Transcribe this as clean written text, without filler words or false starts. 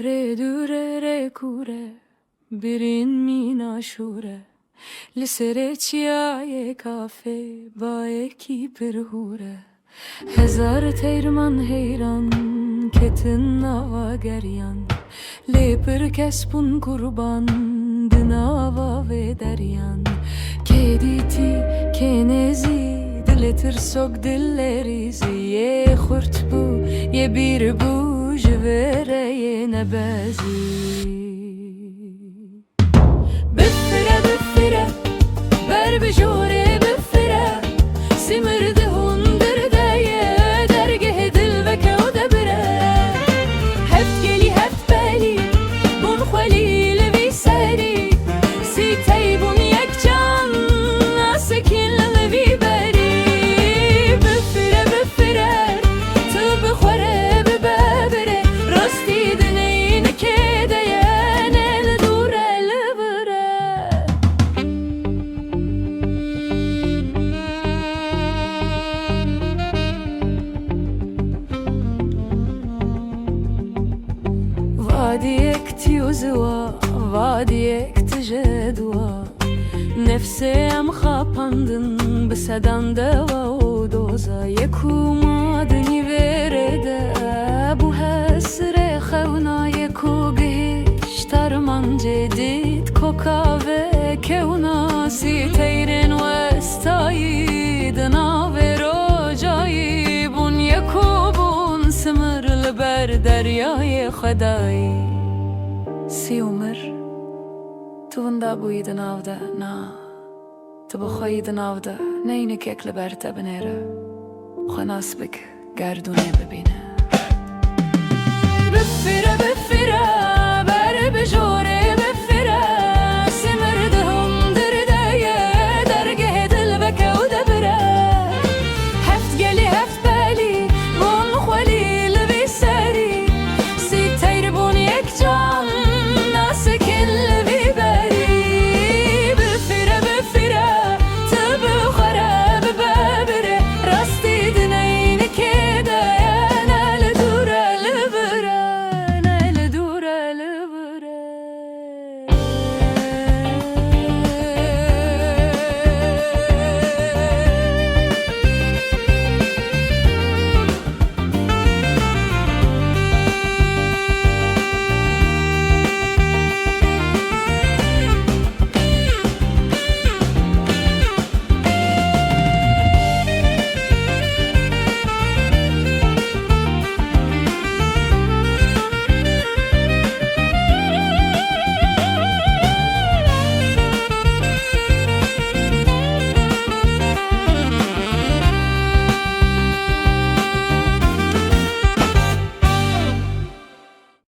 re dure re kure birin mina shure لسر چیای کافه با یکی پرهوره هزار تیرمان حیران کتن نوا گریان لیپر کسبون kurban دناوا و دریان کدیتی کنزی دلتر سوق دلریزی یه خورت بو یه بیر بو جوره یه نبازی بجوره بفره سمرده هندر دایه درگه دل وکه و دبره هفت گلی هفت بلی بون خلی لوی سری سی تیبون یک جان ناسکین لوی بری بفره بفره تو بخوره ببره راستی دنین که دایه نل دوره لبره واديك تيوزوا واديك تجدوا نفسي ام خاپاندن بسدان دوا و دوزا يكو مادني ورده بو هسر خونا يكو گهش ترمان جديد كوكا و كونا سي تيرن و استايد ناور و جايبون يكو بون سمر لبر دریای خدایی سی عمر تو وندا بوید ناوده نا تو بخواید ناوده نه اینه که اکل برته بنیره خناس بک گردونه ببینه